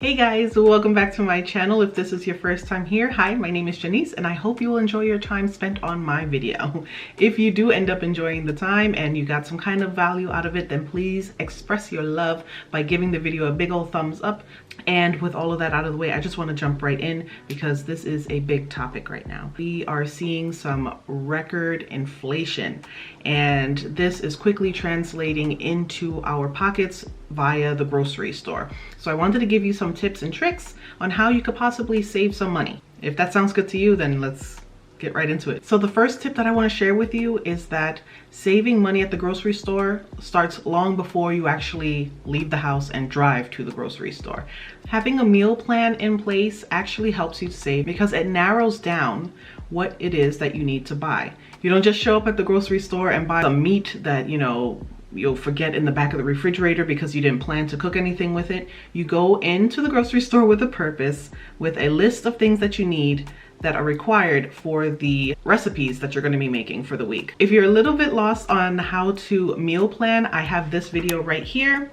Hey guys, welcome back to my channel. If this is your first time here, hi, my name is Genise and I hope you will enjoy your time spent on my video. If you do end up enjoying the time and you got some kind of value out of it, then please express your love by giving the video a big old thumbs up. And with all of that out of the way, I just want to jump right in because this is a big topic right now. We are seeing some record inflation and this is quickly translating into our pockets via the grocery store. So I wanted to give you some tips and tricks on how you could possibly save some money. If that sounds good to you, then let's get right into it. So the first tip that I want to share with you is that saving money at the grocery store starts long before you actually leave the house and drive to the grocery store. Having a meal plan in place actually helps you save because it narrows down what it is that you need to buy. You don't just show up at the grocery store and buy some meat that, you'll forget in the back of the refrigerator because you didn't plan to cook anything with it. You go into the grocery store with a purpose, with a list of things that you need that are required for the recipes that you're going to be making for the week. If you're a little bit lost on how to meal plan, I have this video right here.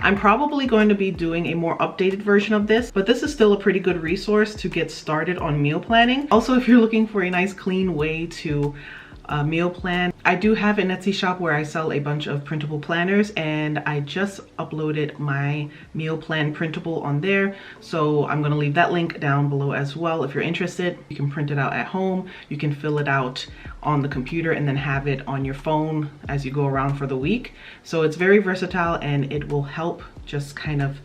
I'm probably going to be doing a more updated version of this, but this is still a pretty good resource to get started on meal planning. Also, if you're looking for a nice clean way to meal plan, I do have an Etsy shop where I sell a bunch of printable planners and I just uploaded my meal plan printable on there. So I'm going to leave that link down below as well. If you're interested, you can print it out at home. You can fill it out on the computer and then have it on your phone as you go around for the week. So it's very versatile and it will help just kind of,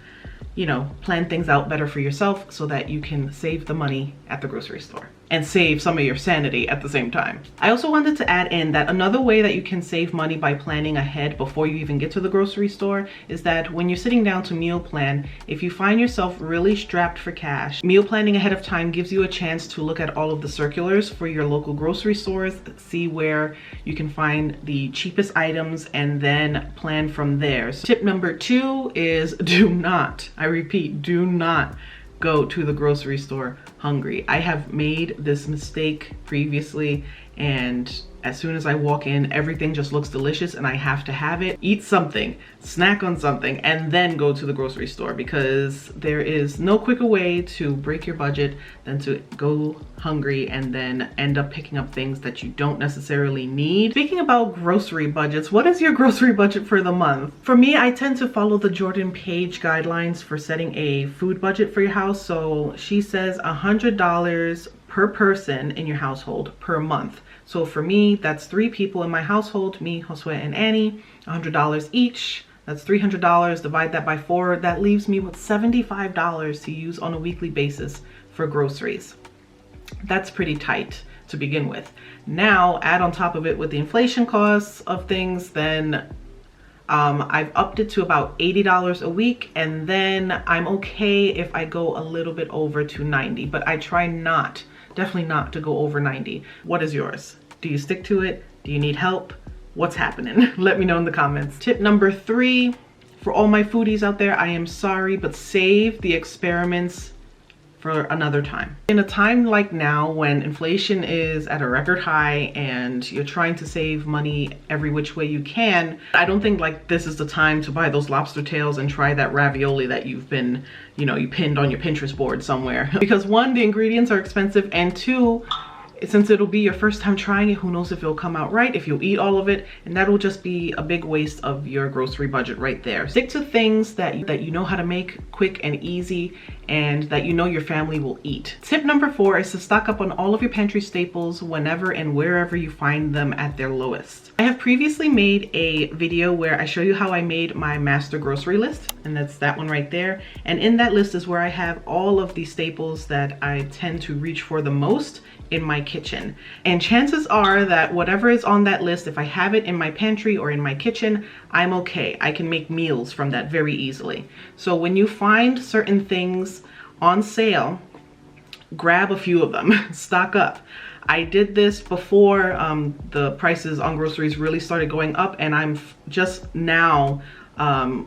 plan things out better for yourself so that you can save the money at the grocery store and save some of your sanity at the same time. I also wanted to add in that another way that you can save money by planning ahead before you even get to the grocery store is that when you're sitting down to meal plan, if you find yourself really strapped for cash, meal planning ahead of time gives you a chance to look at all of the circulars for your local grocery stores, see where you can find the cheapest items and then plan from there. So tip number 2 is do not, I repeat, do not go to the grocery store hungry. I have made this mistake previously and as soon as I walk in, everything just looks delicious and I have to have it. Eat something, snack on something, and then go to the grocery store because there is no quicker way to break your budget than to go hungry and then end up picking up things that you don't necessarily need. Speaking about grocery budgets, what is your grocery budget for the month? For me, I tend to follow the Jordan Page guidelines for setting a food budget for your house. So she says $100 per person in your household per month. So for me, that's 3 people in my household, me, Josue, and Annie, $100 each. That's $300. Divide that by 4. That leaves me with $75 to use on a weekly basis for groceries. That's pretty tight to begin with. Now, add on top of it with the inflation costs of things, then I've upped it to about $80 a week, and then I'm okay if I go a little bit over to $90, but I try definitely not to go over 90. What is yours? Do you stick to it? Do you need help? What's happening? Let me know in the comments. Tip number 3, for all my foodies out there, I am sorry, but save the experiments for another time. In a time like now when inflation is at a record high and you're trying to save money every which way you can, I don't think this is the time to buy those lobster tails and try that ravioli that you've been, you pinned on your Pinterest board somewhere. Because 1, the ingredients are expensive, and 2, since it'll be your first time trying it, who knows if it'll come out right, if you'll eat all of it, and that'll just be a big waste of your grocery budget right there. Stick to things that you know how to make quick and easy and that your family will eat. Tip number 4 is to stock up on all of your pantry staples whenever and wherever you find them at their lowest. I have previously made a video where I show you how I made my master grocery list, and that's that one right there. And in that list is where I have all of the staples that I tend to reach for the most in my kitchen. And chances are that whatever is on that list, if I have it in my pantry or in my kitchen, I'm okay. I can make meals from that very easily. So when you find certain things on sale, grab a few of them, stock up. I did this before the prices on groceries really started going up, and I'm just now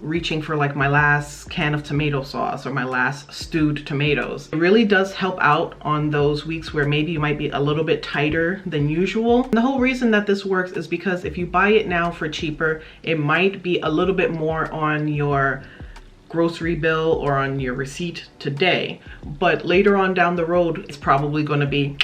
reaching for my last can of tomato sauce or my last stewed tomatoes. It really does help out on those weeks where maybe you might be a little bit tighter than usual. And the whole reason that this works is because if you buy it now for cheaper, it might be a little bit more on your grocery bill or on your receipt today, but later on down the road, it's probably going to be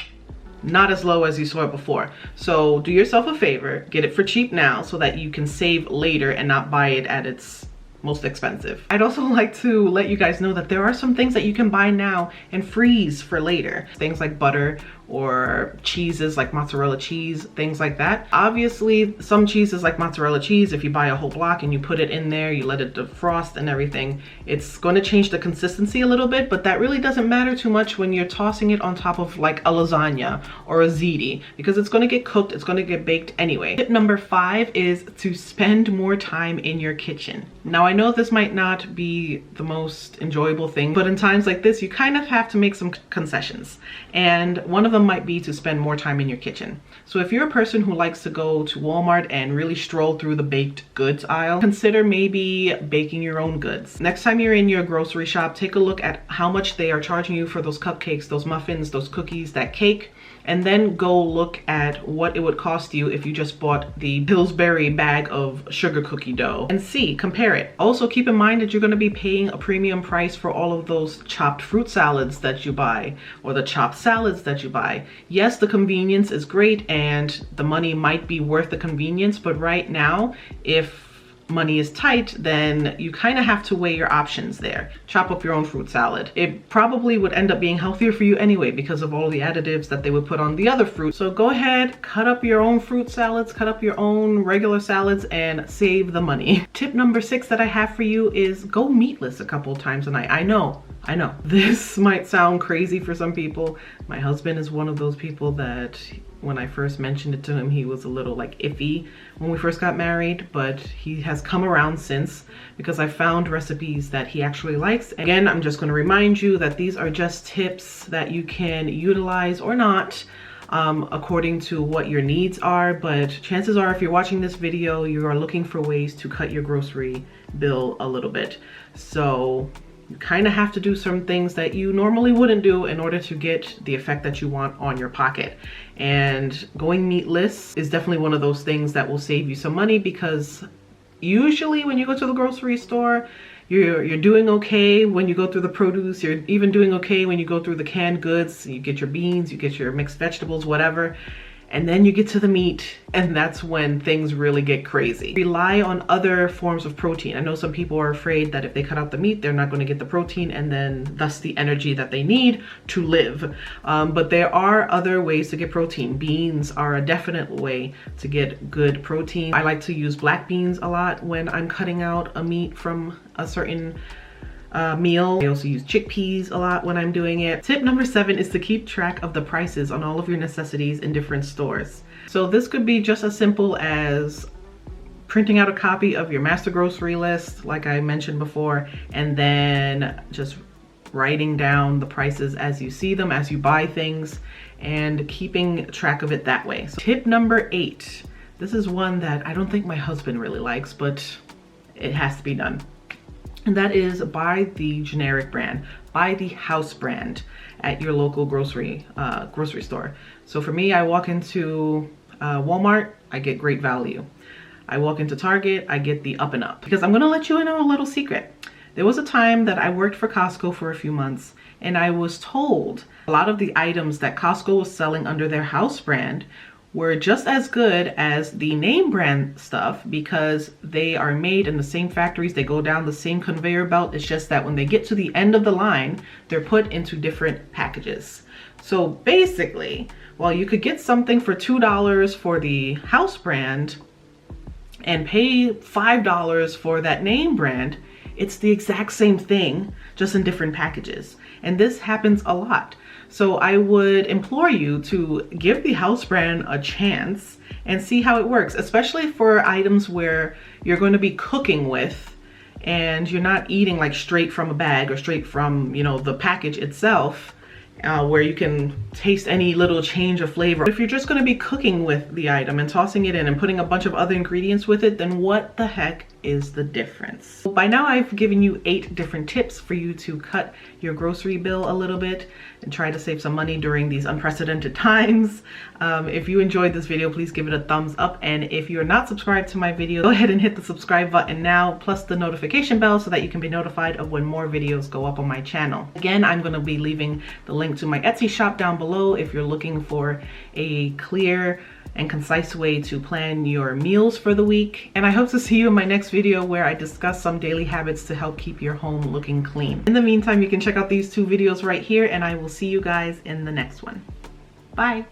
not as low as you saw it before. So do yourself a favor, get it for cheap now so that you can save later and not buy it at its most expensive. I'd also like to let you guys know that there are some things that you can buy now and freeze for later. Things like butter or cheeses like mozzarella cheese, things like that. Obviously, some cheeses like mozzarella cheese, if you buy a whole block and you put it in there, you let it defrost and everything, it's going to change the consistency a little bit, but that really doesn't matter too much when you're tossing it on top of like a lasagna or a ziti, because it's going to get cooked, it's going to get baked anyway. Tip number 5 is to spend more time in your kitchen. Now, I know this might not be the most enjoyable thing, but in times like this, you kind of have to make some concessions. And one of them might be to spend more time in your kitchen. So if you're a person who likes to go to Walmart and really stroll through the baked goods aisle, consider maybe baking your own goods. Next time you're in your grocery shop, take a look at how much they are charging you for those cupcakes, those muffins, those cookies, that cake, and then go look at what it would cost you if you just bought the Pillsbury bag of sugar cookie dough and see, compare it. Also keep in mind that you're going to be paying a premium price for all of those chopped fruit salads that you buy or the chopped salads that you buy. Yes, the convenience is great and the money might be worth the convenience, but right now, if money is tight, then you kind of have to weigh your options there. Chop up your own fruit salad. It probably would end up being healthier for you anyway because of all the additives that they would put on the other fruit. So go ahead, cut up your own fruit salads, cut up your own regular salads, and save the money. Tip number 6 that I have for you is go meatless a couple times a night. I know this might sound crazy for some people. My husband is one of those people that when I first mentioned it to him, he was a little like iffy when we first got married, but he has come around since because I found recipes that he actually likes. Again, I'm just going to remind you that these are just tips that you can utilize or not according to what your needs are, but chances are if you're watching this video, you are looking for ways to cut your grocery bill a little bit. So you kind of have to do some things that you normally wouldn't do in order to get the effect that you want on your pocket. And going meatless is definitely one of those things that will save you some money, because usually when you go to the grocery store, you're doing okay when you go through the produce. You're even doing okay when you go through the canned goods. You get your beans, you get your mixed vegetables, whatever. And then you get to the meat, and that's when things really get crazy. Rely on other forms of protein. I know some people are afraid that if they cut out the meat, they're not going to get the protein and then thus the energy that they need to live. But there are other ways to get protein. Beans are a definite way to get good protein. I like to use black beans a lot when I'm cutting out a meat from a certain meal. I also use chickpeas a lot when I'm doing it. Tip number 7 is to keep track of the prices on all of your necessities in different stores. So this could be just as simple as printing out a copy of your master grocery list, like I mentioned before, and then just writing down the prices as you see them, as you buy things, and keeping track of it that way. So tip number 8. This is one that I don't think my husband really likes, but it has to be done. And that is buy the generic brand, buy the house brand at your local grocery store. So for me, I walk into Walmart, I get great value. I walk into Target, I get the up and up. Because I'm gonna let you in on a little secret. There was a time that I worked for Costco for a few months, and I was told a lot of the items that Costco was selling under their house brand were just as good as the name brand stuff because they are made in the same factories, they go down the same conveyor belt. It's just that when they get to the end of the line, they're put into different packages. So basically, while you could get something for $2 for the house brand and pay $5 for that name brand, it's the exact same thing, just in different packages. And this happens a lot. So I would implore you to give the house brand a chance and see how it works, especially for items where you're going to be cooking with and you're not eating like straight from a bag or straight from, you know, the package itself, where you can taste any little change of flavor. If you're just going to be cooking with the item and tossing it in and putting a bunch of other ingredients with it, then what the heck is the difference. By now I've given you 8 different tips for you to cut your grocery bill a little bit and try to save some money during these unprecedented times. If you enjoyed this video, please give it a thumbs up, and if you're not subscribed to my video, go ahead and hit the subscribe button now, plus the notification bell, so that you can be notified of when more videos go up on my channel. Again, I'm going to be leaving the link to my Etsy shop down below if you're looking for a clear and concise way to plan your meals for the week. And I hope to see you in my next video where I discuss some daily habits to help keep your home looking clean. In the meantime, you can check out these 2 videos right here, and I will see you guys in the next one. Bye.